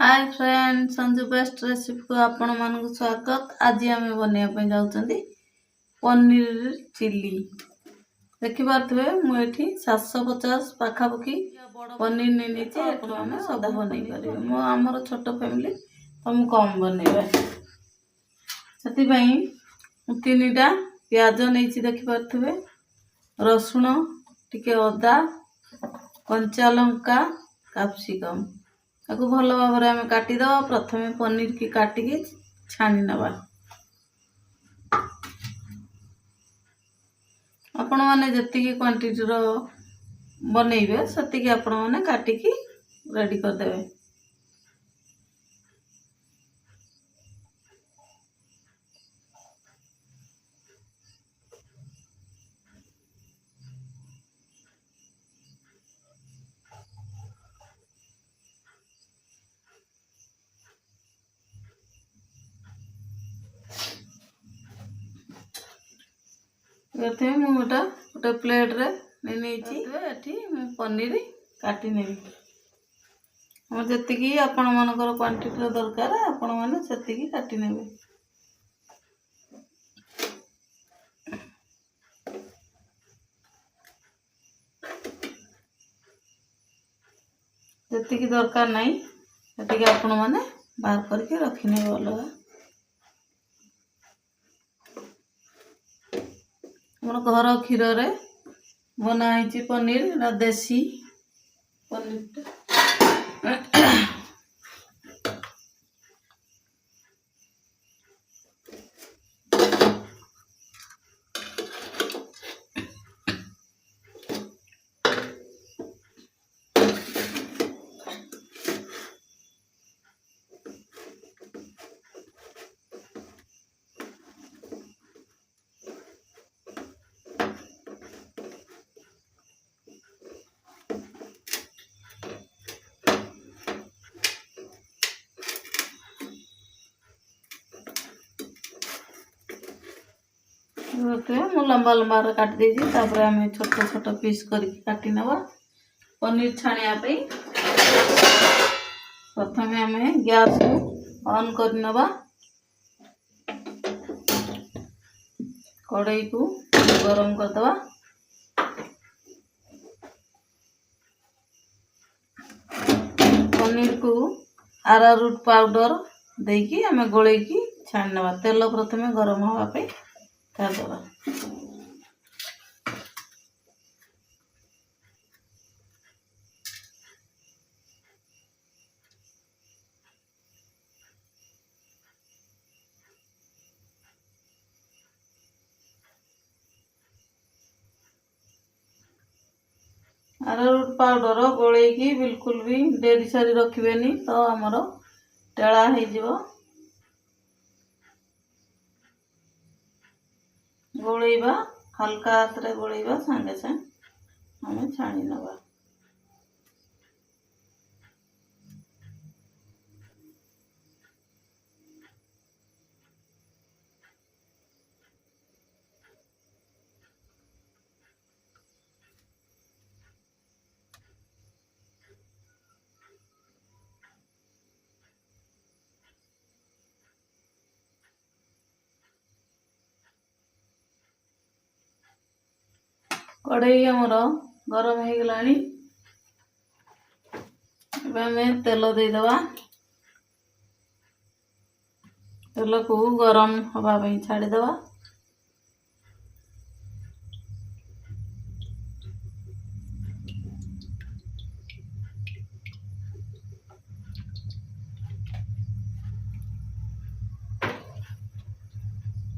Hi friend, Sanju best recipe को आपण मानक स्वागत। आज आम बनवाई जाऊँगी पनीर चिली। देखि पारे मुझे 750 पाखापाखि पनीर नहीं सब बनई पारे। मो आमर छोट फैमिली तो मुझे कम बनइबा से 3टा प्याज नहीं देखि पारे, रसुण टिके अदा कंचा लंका कैप्सिकम ताको भल भाव में काटिदेवा। प्रथमे पनीर की काटिकी छाणी नवा। आपण मैंने जी क्वांटिटी बनइबे से आपण मैंने काटिकी रेडी करदेवे। गोटे प्लेट रे नहीं पनीर काटी नेबी। हम जी आपण मानकर क्वांटिटी दरकार आपण मैंने से काटी नेबे। जी दरकार नहीं से आपण मैंने बाहर करके रखने अलग। घर क्षीर रे बनाई पनीर देसी पनीर। मु लंबा लंबा काट देजी। आम छोट छोट पीस कर काटी नवा पनीर छाणिया। प्रथमे आम गैस को ऑन कर नवा। कढ़ाई को गरम कर दवा। पनीर को अरारूट पाउडर देकी आम गोलेकी छाणी नवा। तेल प्रथमे गरम होगा छाड़देवा। अरारूट पाउडर गोलेकी बिल्कुल भी डेरी सारी रखिबेनी तो आमर टेड़ा हो। गोलेबा हल्का हाथ रे गोलेबा सांगे सांगे हमें छाणी नवा। कढ़ाई आमर गरम हो गलानी। तेल देदेवा। तेल को गरम हवा छाड़देवा।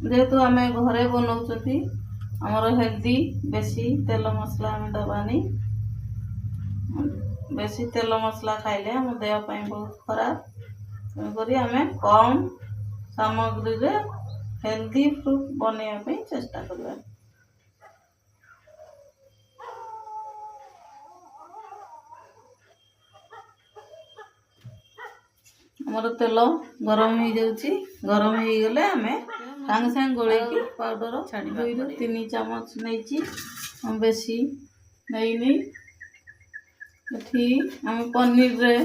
जेहेतु आम घरे बनाऊँ आमर हेल्दी बेसी तेल मसला आम दबानी। बेसी तेल मसला खाइले आम देहपाई बहुत खराब। तेणुक आम कम सामग्री रे हेल्दी फूड बनवाई चेष्टा करवा। आमर तेल गरम हो जाउची। गरम हो गले आम सांगे सांगे गोलेकी पाउडर छाड़ी 2 ରୁ 3 चामच नहीं बेसी नहीं आम पनीर रे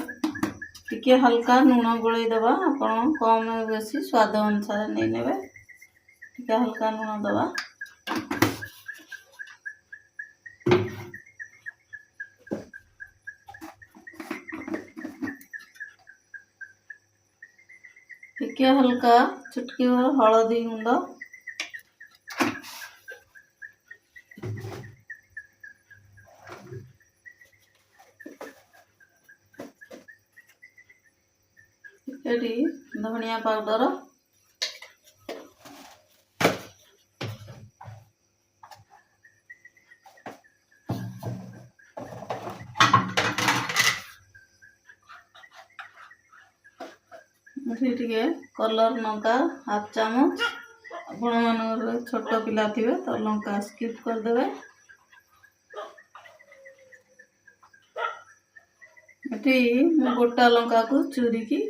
टिके हल्का लुण गोलई दबा आपण कम बेसी स्वाद अनुसार नहीं नेबे टिके हल्का लुण दबा टिके हल्का चुटकी भर हलदी गुंड टिके धनिया पाउडर टिके कलर लंका हाफ चामच आपण मन छोट पिला थे तो लंका स्किप करदे ये गोटा लंका को चूरी की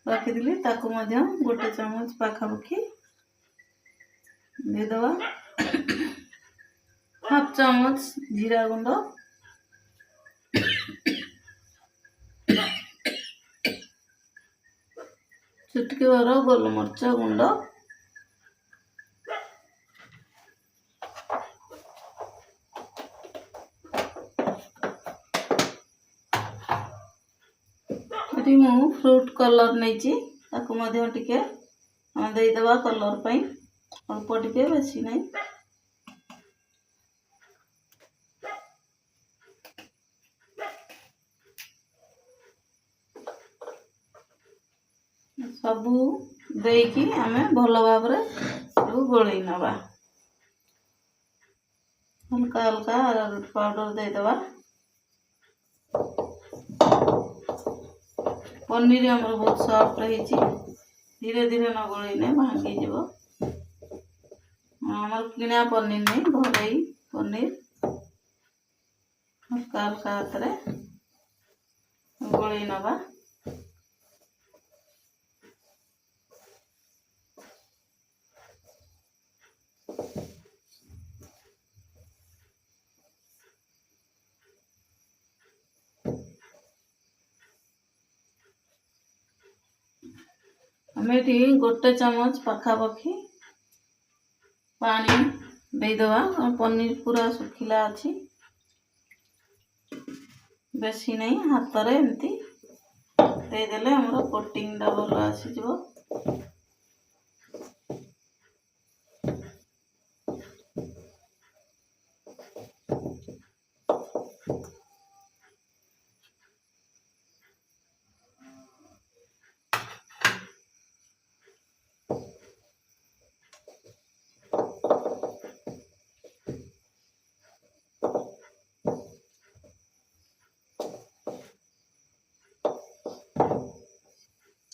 रखी ताकू गोटे चामच पाखापाखि देदवा हाफ चामच जीरा गुंड चुटकी भर गोलमर्च गुंड मु फ्रूट कलर नहीं टिके देदवा कलर पाई अल्प टिके बेसी नहीं सबू देकी आमे भल भाव सब गोलई नवा हल्का हल्का अरारोट पाउडर देदवा पनीर हमर बहुत सॉफ्ट रही धीरे धीरे न गोलैने भांगी जीव हमर किना पनीर नहीं घरे पनीर हल्का हल्का हाथ में गोलई नवा हमें गोटे चामच पाखापाखि पानी देदवा पनीर पूरा सुखिला अच्छी बेसी नहीं हाथ रे एमती देदेले हमर कोटिंग दा भल आसीजो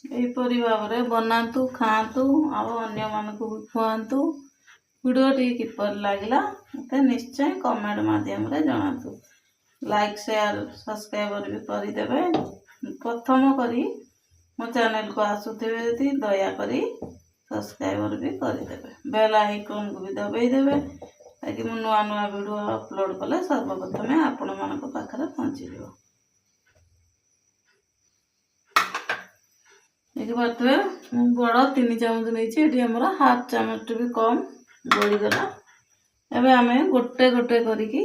यहीपरी भाव में बनातु खातु अन्य मानक भी खुआतु वीडियो किपर लगला मत निश्चय कमेंट माध्यम रे जनातु लाइक शेयर सब्सक्राइबर भी करदेवे प्रथम करी मो चैनल को आसुथिबे यदि दया करी सब्सक्राइबर भी करदेवे बेल आइकन को भी दबाई देवे ताकि मु नुआ नुआ वीडियो अपलोड कले सर्वप्रथमे आपण मानक पाखरे पहुंची जिवो एक बात बड़ 3 चामच नहीं हाफ चामच भी कम गोलीगला एवं आम गोटे गोटे करके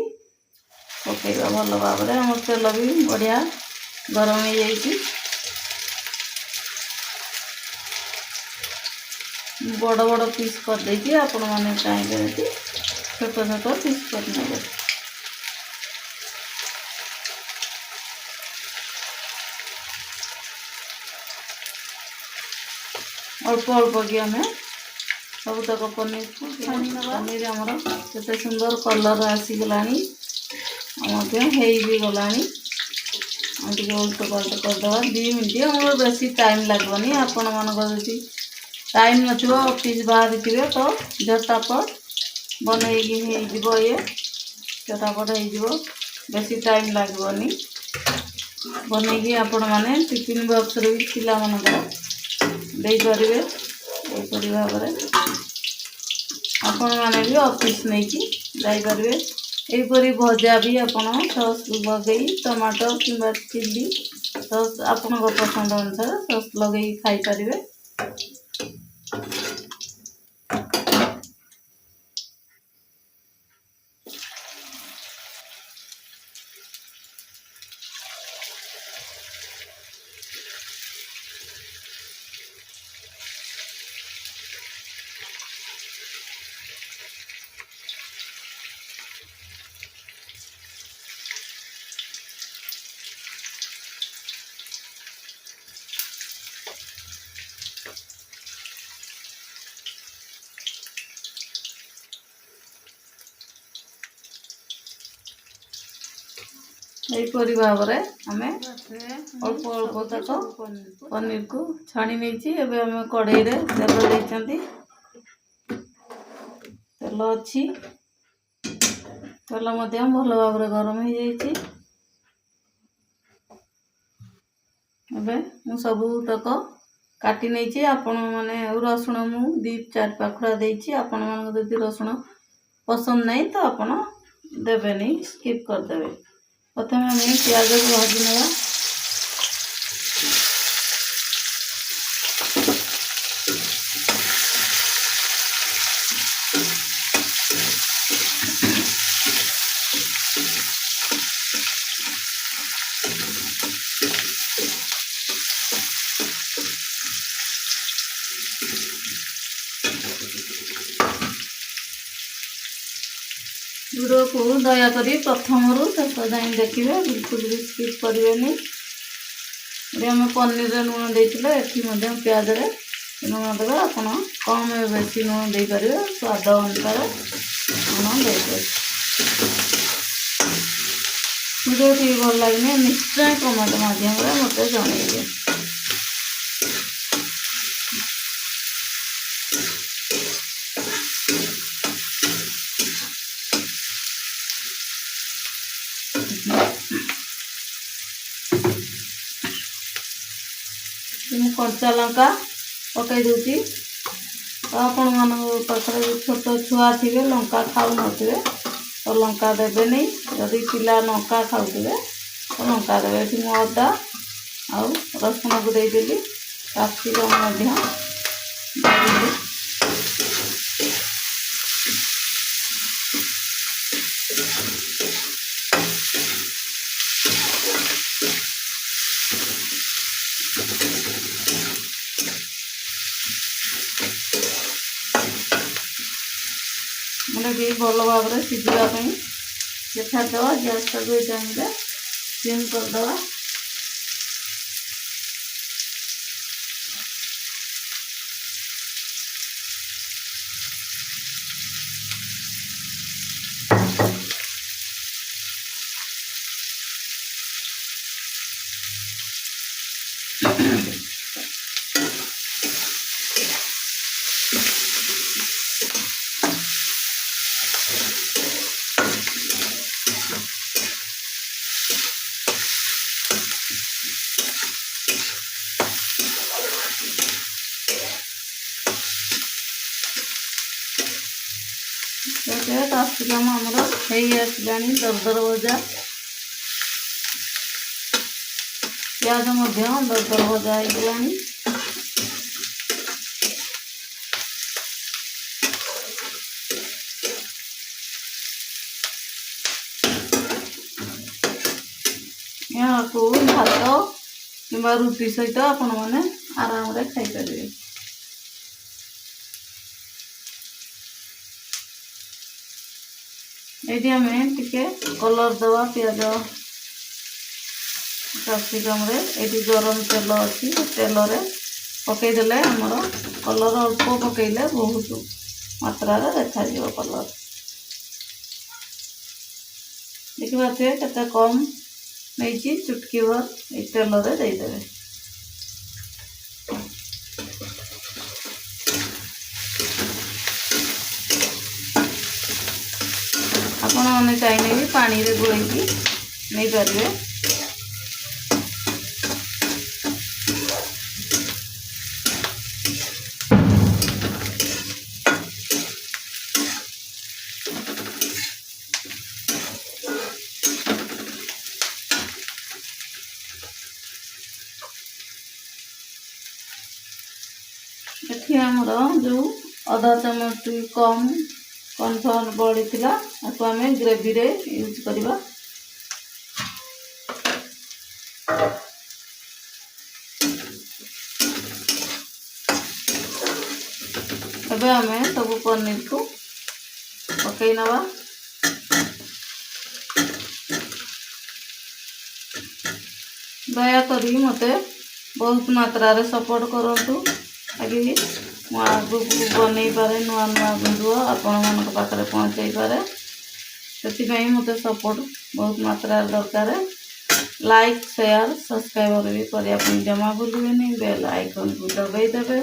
पकेगा भल भाव में आम तेल भी बढ़िया गरम हो जाइए बड़ बड़ पीस कर देकी आपण मैंने चाहिए छोट छोट पीस कर अल्प अल्प कि आम सबतक पनीर को पनीर आमर केते सुंदर कलर आसीगला भी गला उल्ट पल्ट करदे 2 मिनट आम बेसी टाइम लगभग आपण मान टाइम नथिबो ऑफिस बाहर थे तो झटापट बनईकी ये झटापट हो बेसी टाइम लगभग बनईकी आपण मैंने टिफिन बॉक्स रे भी पिला मानकर दे पारे यहीपरी भाव में आपण मैंने भी ऑफिस नहीं जापर ଏହିପରି ଭଜା ବି ଆପଣ ସସ୍ ଲଗେଇ ଟମାଟୋ କିମ୍ବା ଚିଲି ସସ୍ ଆପଣଙ୍କ ପସନ୍ଦ ଅନୁସାରେ ସସ୍ ଲଗେଇ ଖାଇପାରିବେ। ଏହିପରି ଭାବରେ ଆମେ ଅଳ୍ପ ଅଳ୍ପ ତକ ପନିରକୁ ଛାଣି ନେଇଛି। ଏବେ ଆମେ କଢ଼େଇରେ ତେଲ ଦେଇଛନ୍ତି, ତେଲ ଅଛି, ତେଲ ମଧ୍ୟ ଭଲ ଭାବରେ ଗରମ ହେଇଯାଇଛି। ଏବେ ମୁଁ ସବୁତକ କାଟି ନେଇଛି। ଆପଣମାନେ ରସୁଣ ମୁଁ 2-4 ପାଖୁଡ଼ା ଦେଇଛି। ଆପଣମାନଙ୍କୁ ଯଦି ରସୁଣ ପସନ୍ଦ ନାହିଁ ତ ଆପଣ ଦେବେନି, ସ୍କିପ୍ କରିଦେବେ। ପ୍ରଥମେ ଆମେ ପିଆଜକୁ ଭାଜି ନେବା। ଭିଡ଼ିଓକୁ ଦୟାକରି ପ୍ରଥମରୁ ଶେଷ ଯାଏଁ ଦେଖିବେ, ବିଲକୁଲ ବି ସ୍କିପ୍ କରିବେନି। ଏଠି ଆମେ ପନିରରେ ଲୁଣ ଦେଇଥିଲେ, ଏଠି ମଧ୍ୟ ପିଆଜରେ ଲୁଣ ଦେବେ। ଆପଣ କମ୍ ବେଶୀ ଲୁଣ ଦେଇପାରିବେ, ସ୍ୱାଦ ଅନୁସାରେ ଲୁଣ ଦେଇଦେବେ। ଭିଡ଼ିଓଟି ଭଲ ଲାଗିଲେ ନିଶ୍ଚୟ କମେଣ୍ଟ ମାଧ୍ୟମରେ ମୋତେ ଜଣାଇବେ। ମୁଁ କଞ୍ଚା ଲଙ୍କା ପକାଇ ଦେଉଛି। ତ ଆପଣମାନଙ୍କ ପାଖରେ ଛୋଟ ଛୁଆ ଥିବେ, ଲଙ୍କା ଖାଉନଥିବେ ତ ଲଙ୍କା ଦେବେନି। ଯଦି ପିଲା ଲଙ୍କା ଖାଉଥିବେ ତ ଲଙ୍କା ଦେବେ। ଏଠି ମୁଁ ଅଦା ଆଉ ରସୁଣକୁ ଦେଇଦେଲି, କ୍ୟାପ୍ସିକମ୍ ମଧ୍ୟ ଦେଇଦେଲି। ମାନେ ବି ଭଲ ଭାବରେ ସିଝିବା ପାଇଁ ଛାଡ଼ିଦେବା। ଗ୍ୟାସ୍ଟାକୁ ଏଇ ଟାଇମ୍ରେ ସିମ୍ କରିଦେବା। କ୍ୟାପ୍ସିକମ୍ ଆମର ହେଇ ଆସିଲାଣି ଦରଦର ଭଜା। ପିଆଜ ମଧ୍ୟ ଦରଦର ଭଜା ହେଇଗଲାଣି। ଏହାକୁ ଭାତ କିମ୍ବା ରୁଟି ସହିତ ଆପଣମାନେ ଆରାମରେ ଖାଇପାରିବେ। ଏଇଠି ଆମେ ଟିକେ କଲର୍ ଦେବା ପିଆଜ କ୍ୟାପ୍ସିକମ୍ରେ। ଏଇଠି ଗରମ ତେଲ ଅଛି, ତେଲରେ ପକାଇଦେଲେ ଆମର କଲର୍ ଅଳ୍ପ ପକାଇଲେ ବହୁତ ମାତ୍ରାରେ ଦେଖାଯିବ କଲର୍। ଦେଖିପାରୁଥିବେ କେତେ କମ୍ ନେଇଛି, ଚୁଟକି ଭର ଏଇ ତେଲରେ ଦେଇଦେବେ। ଆପଣମାନେ ଚାହିଁଲେ ବି ପାଣିରେ ଗୋଳେଇକି ନେଇପାରିବେ। ଏଠି ଆମର ଯେଉଁ ଅଧା ଚାମଚ କମ୍ କର୍ଣ୍ଣଫ୍ଲାୱାର ବଳିଥିଲା ତାକୁ ଆମେ ଗ୍ରେଭିରେ ୟୁଜ୍ କରିବା। ଏବେ ଆମେ ସବୁ ପନିରକୁ ପକାଇ ନେବା। ଦୟାକରି ମୋତେ ବହୁତ ମାତ୍ରାରେ ସପୋର୍ଟ କରନ୍ତୁ ଆଗେ ମୁଁ ଆଗକୁ ବନେଇପାରେ ନୂଆ ନୂଆ ଭିଡ଼ିଓ ଆପଣମାନଙ୍କ ପାଖରେ ପହଞ୍ଚେଇପାରେ। ସେଥିପାଇଁ ମୋତେ ସପୋର୍ଟ ବହୁତ ମାତ୍ରାରେ ଦରକାର। ଲାଇକ୍ ସେୟାର ସବସ୍କ୍ରାଇବ୍ ବି କରିବା ପାଇଁ ଜମା ଭୁଲିବେନି। ବେଲ୍ ଆଇକନ୍କୁ ଦବାଇ ଦେବେ।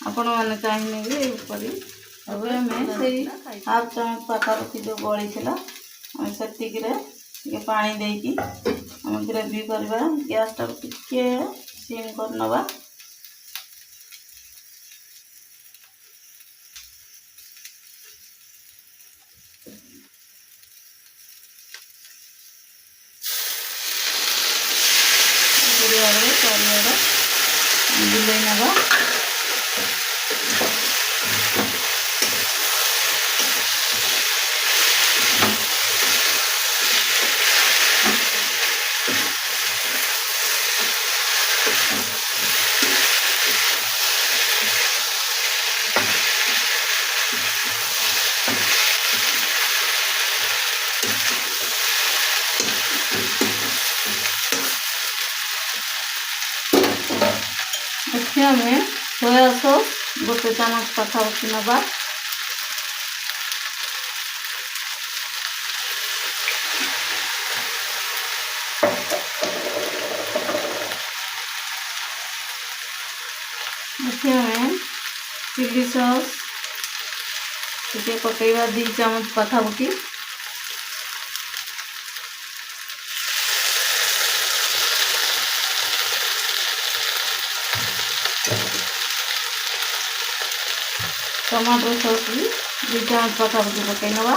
ଆପଣମାନେ ଚାହିଁଲେ ବି ଏପରି। ଏବେ ଆମେ ସେଇ ହାଫ୍ ଚାମଚ ପାଖାପାଖି ଯେଉଁ ବଳିଥିଲା ଆମେ ସେତିକିରେ ଟିକେ ପାଣି ଦେଇକି ଆମେ ଗ୍ରେଭି କରିବା। ଗ୍ୟାସ୍ଟାକୁ ଟିକେ ସିମ୍ କରିନେବା। ଭାବରେ ଚାରିଆଡ଼େ ବୁଲେଇ ନେବା। ଏଠି ଆମେ ସୋୟା ସସ୍ ଗୋଟେ ଚାମଚ ପାଖାପାଖି ନେବା। ଏଠି ଆମେ ଚିଲି ସସ୍ ଟିକେ ପକାଇବା 2 ଚାମଚ ପାଖାପାଖି। ଟମାଟୋ ସସ୍ ବି 2 ଚାମଚ ପାଖାପାଖି ପକାଇ ନେବା।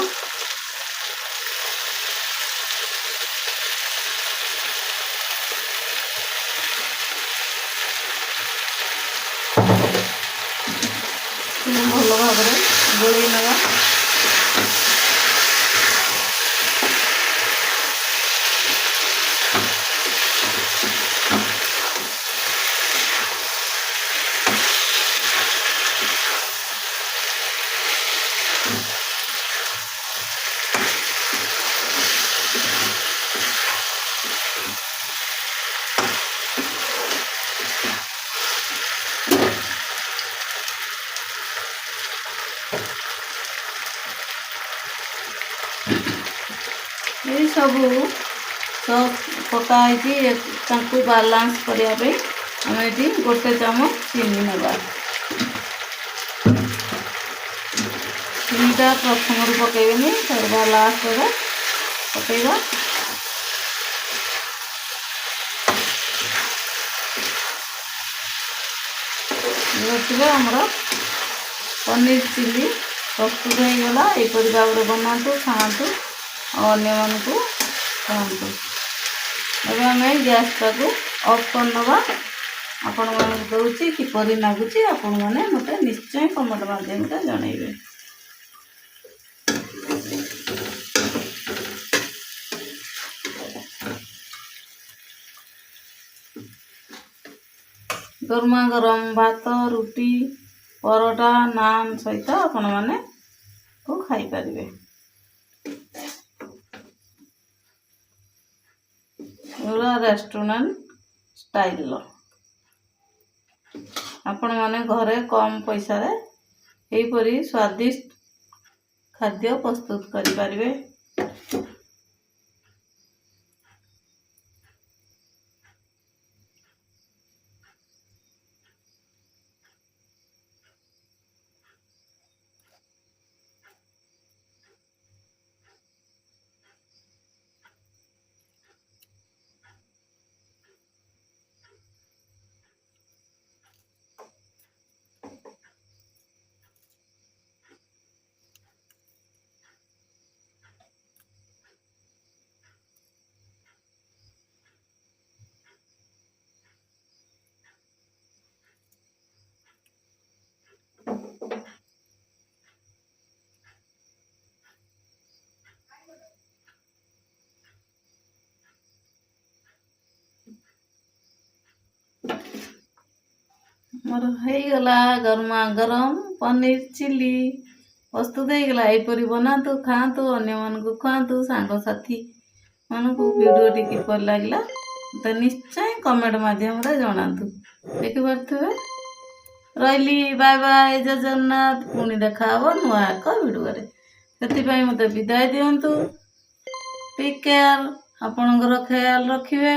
ଭଲ ଭାବରେ ଗୋଳେଇ ନେବା। এই ସବୁ ସସ୍ ପକା ହେଇଛି ତାଙ୍କୁ ବାଲାନ୍ସ କରିବା ପାଇଁ ଆମେ ଏଠି 1 ଚାମଚ ଚିନି ନେବା। ଚିନିଟା ପ୍ରଥମରୁ ପକାଇବେନି, ସର୍ବା ଲାଷ୍ଟରେ ପକାଇବା। ଦେଖିବେ ଆମର ପନିର ଚିଲି ପ୍ରସ୍ତୁତ ହେଇଗଲା। ଏପରି ଭାବରେ ବନାନ୍ତୁ, ଖାଆନ୍ତୁ ଆଉ ଅନ୍ୟମାନଙ୍କୁ ଖାଆନ୍ତୁ। ଏବେ ଆମେ ଗ୍ୟାସ୍ଟାକୁ ଅଫ୍ କରିନେବା। ଆପଣମାନଙ୍କୁ ଦେଉଛି କିପରି ଲାଗୁଛି ଆପଣମାନେ ମୋତେ ନିଶ୍ଚୟ କମେଣ୍ଟ ମାଧ୍ୟମରେ ଜଣାଇବେ। ଗରମା ଗରମ ଭାତ, ରୁଟି, ପରଟା, ନାନ୍ ସହିତ ଆପଣମାନେ ଖାଇପାରିବେ। ପୁରା ରେଷ୍ଟୁରାଣ୍ଟ ଷ୍ଟାଇଲର ଆପଣମାନେ ଘରେ କମ୍ ପଇସାରେ ଏହିପରି ସ୍ୱାଦିଷ୍ଟ ଖାଦ୍ୟ ପ୍ରସ୍ତୁତ କରିପାରିବେ। ମୋର ହେଇଗଲା ଗରମା ଗରମ ପନିର ଚିଲି ପ୍ରସ୍ତୁତ ହେଇଗଲା। ଏହିପରି ବନାନ୍ତୁ, ଖାଆନ୍ତୁ, ଅନ୍ୟମାନଙ୍କୁ ଖୁଆନ୍ତୁ, ସାଙ୍ଗସାଥି ମାନଙ୍କୁ ଭିଡ଼ିଓଟି କିପରି ଲାଗିଲା ମୋତେ ନିଶ୍ଚୟ କମେଣ୍ଟ ମାଧ୍ୟମରେ ଜଣାନ୍ତୁ। ଦେଖିପାରୁଥିବେ। ରହିଲି, ବାଏ ବାଏ, ଜୟ ଜଗନ୍ନାଥ। ପୁଣି ଦେଖା ହବ ନୂଆ ଏକ ଭିଡ଼ିଓରେ। ସେଥିପାଇଁ ମୋତେ ବିଦାୟ ଦିଅନ୍ତୁ। ଟେକ୍ କେୟାର, ଆପଣଙ୍କର ଖ୍ୟାଲ ରଖିବେ।